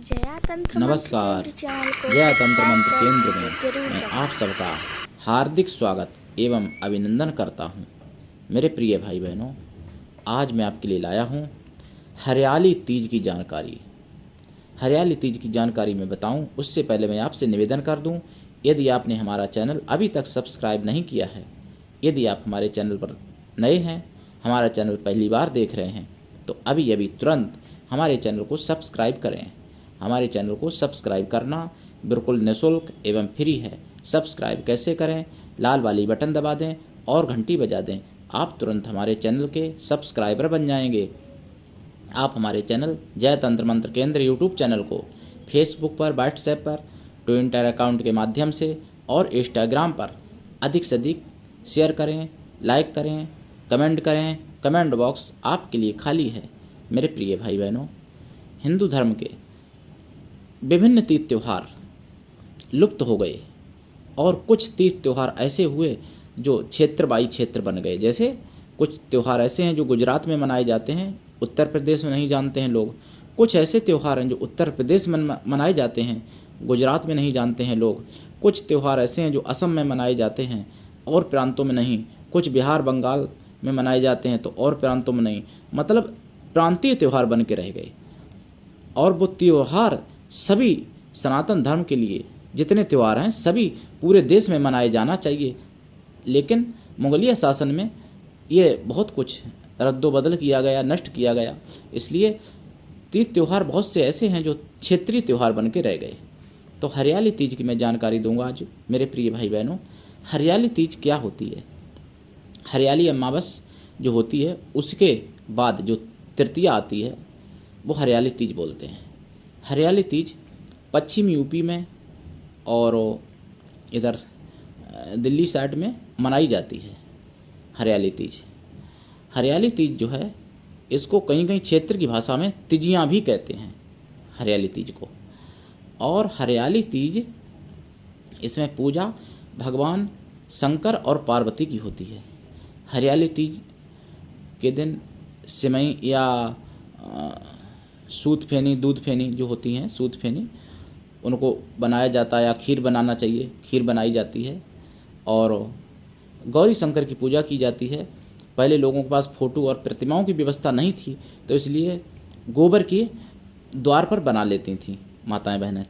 नमस्कार। जया तंत्र मंत्र केंद्र में मैं आप सबका हार्दिक स्वागत एवं अभिनंदन करता हूं। मेरे प्रिय भाई बहनों, आज मैं आपके लिए लाया हूं हरियाली तीज की जानकारी। हरियाली तीज की जानकारी मैं बताऊं उससे पहले मैं आपसे निवेदन कर दूं, यदि आपने हमारा चैनल अभी तक सब्सक्राइब नहीं किया है, यदि आप हमारे चैनल पर नए हैं, हमारा चैनल पहली बार देख रहे हैं, तो अभी तुरंत हमारे चैनल को सब्सक्राइब करें। हमारे चैनल को सब्सक्राइब करना बिल्कुल निःशुल्क एवं फ्री है। सब्सक्राइब कैसे करें? लाल वाली बटन दबा दें और घंटी बजा दें। आप तुरंत हमारे चैनल के सब्सक्राइबर बन जाएंगे। आप हमारे चैनल जय तंत्र मंत्र केंद्र यूट्यूब चैनल को फेसबुक पर, व्हाट्सएप पर, ट्विटर अकाउंट के माध्यम से और इंस्टाग्राम पर अधिक से अधिक शेयर करें, लाइक करें, कमेंट करें। कमेंट बॉक्स आपके लिए खाली है। मेरे प्रिय भाई बहनों, हिंदू धर्म के विभिन्न तीज त्यौहार लुप्त हो गए और कुछ तीज त्यौहार ऐसे हुए जो क्षेत्र बाई क्षेत्र बन गए। जैसे कुछ त्यौहार ऐसे हैं जो गुजरात में मनाए जाते हैं, उत्तर प्रदेश में नहीं जानते हैं लोग। कुछ ऐसे त्यौहार हैं जो उत्तर प्रदेश में मनाए जाते हैं, गुजरात में नहीं जानते हैं लोग। कुछ त्यौहार ऐसे हैं जो असम में मनाए जाते हैं और प्रांतों में नहीं। कुछ बिहार बंगाल में मनाए जाते हैं तो और प्रांतों में नहीं। मतलब प्रांतीय त्यौहार बन के रह गए। और वो त्यौहार सभी सनातन धर्म के लिए जितने त्यौहार हैं सभी पूरे देश में मनाए जाना चाहिए। लेकिन मुगलिया शासन में ये बहुत कुछ रद्दोबदल किया गया, नष्ट किया गया। इसलिए तीज त्यौहार बहुत से ऐसे हैं जो क्षेत्रीय त्यौहार बन के रह गए। तो हरियाली तीज की मैं जानकारी दूंगा आज। मेरे प्रिय भाई बहनों, हरियाली तीज क्या होती है? हरियाली अमावस जो होती है उसके बाद जो तृतीया आती है वो हरियाली तीज बोलते हैं। हरियाली तीज पश्चिमी यूपी में और इधर दिल्ली साइड में मनाई जाती है। हरियाली तीज जो है इसको कहीं कहीं क्षेत्र की भाषा में तिजियाँ भी कहते हैं हरियाली तीज को। और हरियाली तीज इसमें पूजा भगवान शंकर और पार्वती की होती है। हरियाली तीज के दिन सिमई या सूत फेनी, दूध फेनी जो होती हैं, सूत फेनी, उनको बनाया जाता है या खीर बनाना चाहिए, खीर बनाई जाती है। और गौरी शंकर की पूजा की जाती है। पहले लोगों के पास फ़ोटो और प्रतिमाओं की व्यवस्था नहीं थी, तो इसलिए गोबर के द्वार पर बना लेती थीं माताएं बहनें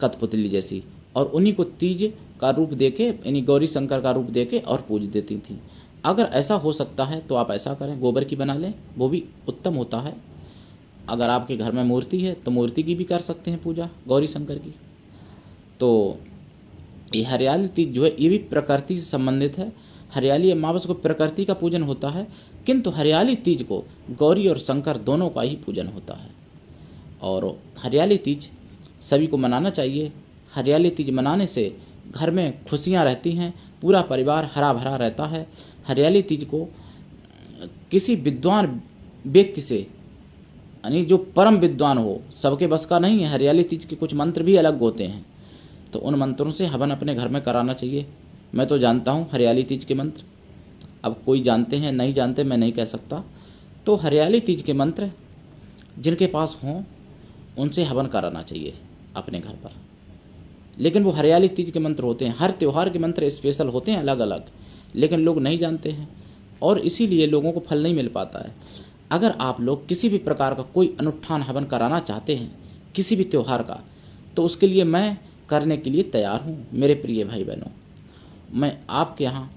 कठपुतली जैसी, और उन्हीं को तीज का रूप देके, यानी गौरी शंकर का रूप देके और पूज देती थीं। अगर ऐसा हो सकता है तो आप ऐसा करें, गोबर की बना लें, वो भी उत्तम होता है। अगर आपके घर में मूर्ति है तो मूर्ति की भी कर सकते हैं पूजा गौरी शंकर की। तो ये हरियाली तीज जो है ये भी प्रकृति से संबंधित है। हरियाली अमावस को प्रकृति का पूजन होता है, किंतु हरियाली तीज को गौरी और शंकर दोनों का ही पूजन होता है। और हरियाली तीज सभी को मनाना चाहिए। हरियाली तीज मनाने से घर में खुशियाँ रहती हैं, पूरा परिवार हरा भरा रहता है। हरियाली तीज को किसी विद्वान व्यक्ति से, यानी जो परम विद्वान हो, सबके बस का नहीं है। हरियाली तीज के कुछ मंत्र भी अलग होते हैं, तो उन मंत्रों से हवन अपने घर में कराना चाहिए। मैं तो जानता हूँ हरियाली तीज के मंत्र, अब कोई जानते हैं नहीं जानते मैं नहीं कह सकता। तो हरियाली तीज के मंत्र जिनके पास हों उनसे हवन कराना चाहिए अपने घर पर। लेकिन वो हरियाली तीज के मंत्र होते हैं, हर त्यौहार के मंत्र स्पेशल होते हैं अलग अलग, लेकिन लोग नहीं जानते हैं और इसीलिए लोगों को फल नहीं मिल पाता है। अगर आप लोग किसी भी प्रकार का कोई अनुष्ठान हवन कराना चाहते हैं किसी भी त्यौहार का, तो उसके लिए मैं करने के लिए तैयार हूँ। मेरे प्रिय भाई बहनों, मैं आपके यहाँ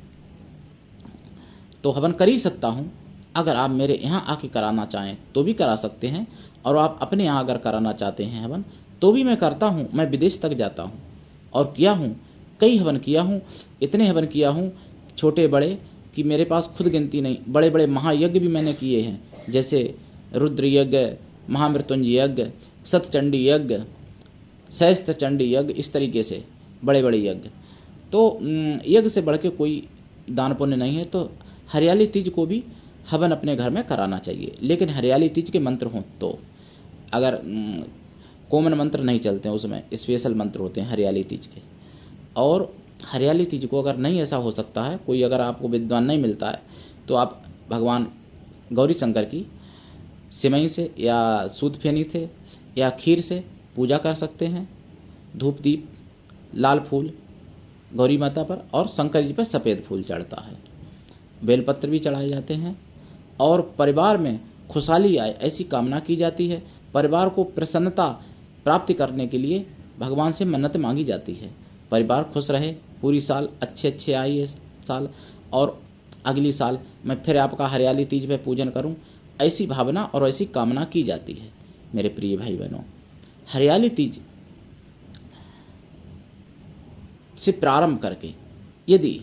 तो हवन कर ही सकता हूँ। अगर आप मेरे यहाँ आके कराना चाहें तो भी करा सकते हैं, और आप अपने यहाँ अगर कराना चाहते हैं हवन तो भी मैं करता हूँ। मैं विदेश तक जाता हूँ और किया हूँ, कई हवन किया हूँ, इतने हवन किया हूँ छोटे बड़े कि मेरे पास खुद गिनती नहीं। बड़े बड़े महायज्ञ भी मैंने किए हैं, जैसे रुद्र यज्ञ, महामृत्युंजय यज्ञ, सतचंडी यज्ञ, सहस्त्र चंडी यज्ञ, इस तरीके से बड़े बड़े यज्ञ। तो यज्ञ से बढ़ के कोई दान पुण्य नहीं है। तो हरियाली तीज को भी हवन अपने घर में कराना चाहिए, लेकिन हरियाली तीज के मंत्र हों तो। अगर कॉमन मंत्र नहीं चलते हैं, उसमें स्पेशल मंत्र होते हैं हरियाली तीज के। और हरियाली तीज को अगर नहीं ऐसा हो सकता है, कोई अगर आपको विद्वान नहीं मिलता है, तो आप भगवान गौरी शंकर की सिमई से या सूद फेनी से या खीर से पूजा कर सकते हैं। धूप दीप, लाल फूल गौरी माता पर और शंकर जी पर सफ़ेद फूल चढ़ता है। बेलपत्र भी चढ़ाए जाते हैं और परिवार में खुशहाली आए ऐसी कामना की जाती है। परिवार को प्रसन्नता प्राप्त करने के लिए भगवान से मन्नत मांगी जाती है। परिवार खुश रहे, पूरी साल अच्छे आए ये साल, और अगली साल मैं फिर आपका हरियाली तीज पे पूजन करूं, ऐसी भावना और ऐसी कामना की जाती है। मेरे प्रिय भाई बहनों, हरियाली तीज से प्रारंभ करके यदि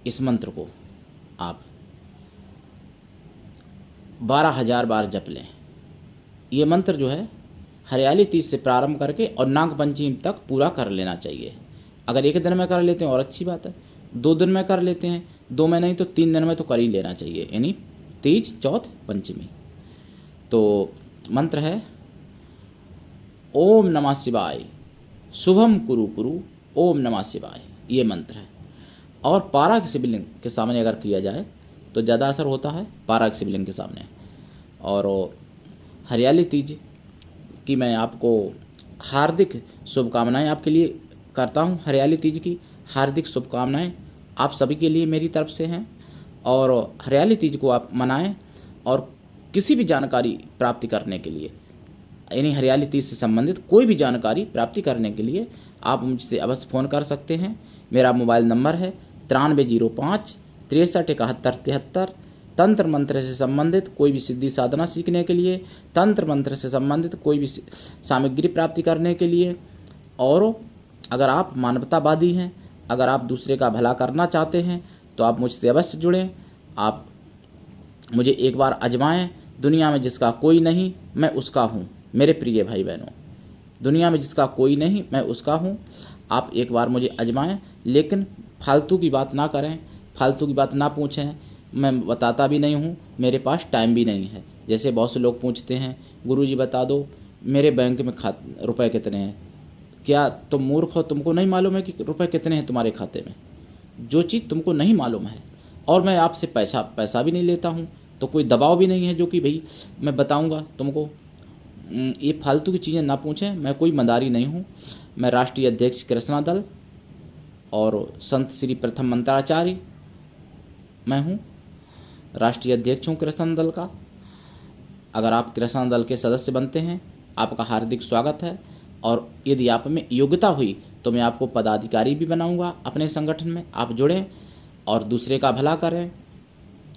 इस मंत्र को आप 12,000 बार जप लें, ये मंत्र जो है हरियाली तीज से प्रारंभ करके और नाग पंचमी तक पूरा कर लेना चाहिए। अगर एक दिन में कर लेते हैं और अच्छी बात है, 2 दिन में कर लेते हैं, 2 में नहीं तो 3 दिन में तो कर ही लेना चाहिए, यानी तीज, चौथ, पंचमी। तो मंत्र है ओम नमः शिवाय, शुभम कुरु कुरु, ओम नमः शिवाय, ये मंत्र है। और पारा के शिवलिंग के सामने अगर किया जाए तो ज़्यादा असर होता है, पारा के शिवलिंग के सामने। और हरियाली तीज की मैं आपको हार्दिक शुभकामनाएं आपके लिए करता हूं। हरियाली तीज की हार्दिक शुभकामनाएं आप सभी के लिए मेरी तरफ से हैं। और हरियाली तीज को आप मनाएं और किसी भी जानकारी प्राप्ति करने के लिए, यानी हरियाली तीज से संबंधित कोई भी जानकारी प्राप्ति करने के लिए आप मुझसे अवश्य फ़ोन कर सकते हैं। मेरा मोबाइल नंबर है 9305 63 71 73। तंत्र मंत्र से संबंधित कोई भी सिद्धि साधना सीखने के लिए, तंत्र मंत्र से संबंधित कोई भी सामग्री प्राप्ति करने के लिए, और अगर आप मानवतावादी हैं, अगर आप दूसरे का भला करना चाहते हैं तो आप मुझसे अवश्य जुड़ें। आप मुझे एक बार आजमाएं। दुनिया में जिसका कोई नहीं मैं उसका हूँ। मेरे प्रिय भाई बहनों, दुनिया में जिसका कोई नहीं मैं उसका हूँ। आप एक बार मुझे आजमाएं, लेकिन फालतू की बात ना करें, फालतू की बात ना पूछें। मैं बताता भी नहीं हूँ, मेरे पास टाइम भी नहीं है। जैसे बहुत से लोग पूछते हैं, गुरुजी बता दो मेरे बैंक में रुपए कितने हैं। क्या तुम मूर्ख हो? तुमको नहीं मालूम है कि रुपए कितने हैं तुम्हारे खाते में? जो चीज़ तुमको नहीं मालूम है, और मैं आपसे पैसा भी नहीं लेता हूँ, तो कोई दबाव भी नहीं है जो कि भाई मैं बताऊँगा तुमको। ये फालतू की चीज़ें ना पूछें। मैं कोई मदारी नहीं हूँ। मैं राष्ट्रीय अध्यक्ष कृष्णा दल और संत श्री प्रथम मंत्राचार्य मैं हूँ, राष्ट्रीय अध्यक्ष हूँ कृष्णा दल का। अगर आप कृष्णा दल के सदस्य बनते हैं, आपका हार्दिक स्वागत है। और यदि आप में योग्यता हुई तो मैं आपको पदाधिकारी भी बनाऊंगा अपने संगठन में। आप जुड़ें और दूसरे का भला करें।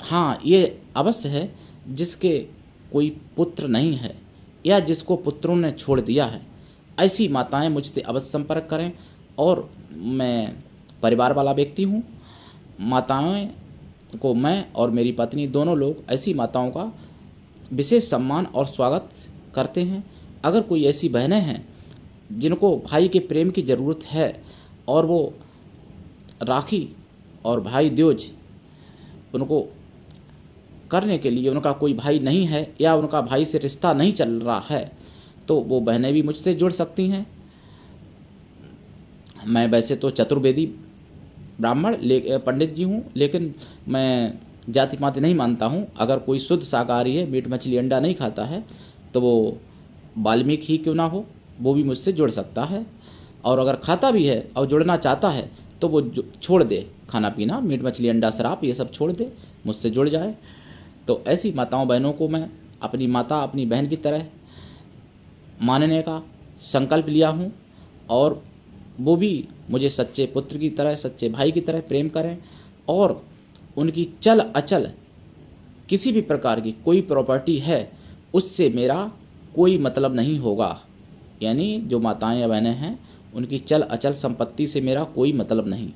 हाँ, ये अवश्य है जिसके कोई पुत्र नहीं है या जिसको पुत्रों ने छोड़ दिया है, ऐसी माताएं मुझसे अवश्य संपर्क करें। और मैं परिवार वाला व्यक्ति हूँ। माताएं को मैं और मेरी पत्नी दोनों लोग ऐसी माताओं का विशेष सम्मान और स्वागत करते हैं। अगर कोई ऐसी बहनें हैं जिनको भाई के प्रेम की ज़रूरत है और वो राखी और भाई द्योज उनको करने के लिए उनका कोई भाई नहीं है या उनका भाई से रिश्ता नहीं चल रहा है, तो वो बहनें भी मुझसे जुड़ सकती हैं। मैं वैसे तो चतुर्वेदी ब्राह्मण पंडित जी हूँ, लेकिन मैं जाति पाति नहीं मानता हूँ। अगर कोई शुद्ध शाकाहारी है, मीट मछली अंडा नहीं खाता है, तो वो वाल्मीकि ही क्यों ना हो, वो भी मुझसे जुड़ सकता है। और अगर खाता भी है और जुड़ना चाहता है तो वो छोड़ दे खाना पीना, मीट मछली अंडा शराब ये सब छोड़ दे, मुझसे जुड़ जाए। तो ऐसी माताओं बहनों को मैं अपनी माता, अपनी बहन की तरह मानने का संकल्प लिया हूँ, और वो भी मुझे सच्चे पुत्र की तरह, सच्चे भाई की तरह प्रेम करें। और उनकी चल अचल किसी भी प्रकार की कोई प्रॉपर्टी है उससे मेरा कोई मतलब नहीं होगा। यानी जो माताएं या बहनें हैं उनकी चल अचल संपत्ति से मेरा कोई मतलब नहीं।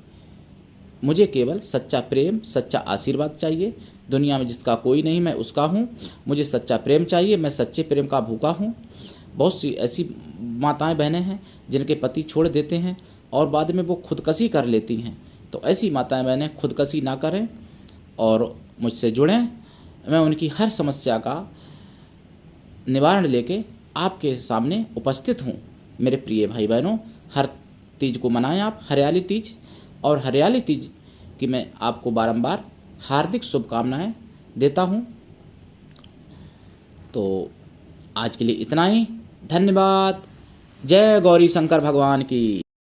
मुझे केवल सच्चा प्रेम, सच्चा आशीर्वाद चाहिए। दुनिया में जिसका कोई नहीं मैं उसका हूँ। मुझे सच्चा प्रेम चाहिए, मैं सच्चे प्रेम का भूखा हूँ। बहुत सी ऐसी माताएं बहनें हैं जिनके पति छोड़ देते हैं और बाद में वो खुदकशी कर लेती हैं। तो ऐसी माताएं बहनें खुदकशी ना करें और मुझसे जुड़ें। मैं उनकी हर समस्या का निवारण लेके आपके सामने उपस्थित हूँ। मेरे प्रिय भाई बहनों, हर तीज को मनाएं आप, हरियाली तीज। और हरियाली तीज की मैं आपको बारंबार हार्दिक शुभकामनाएं देता हूँ। तो आज के लिए इतना ही। धन्यवाद। जय गौरी शंकर भगवान की।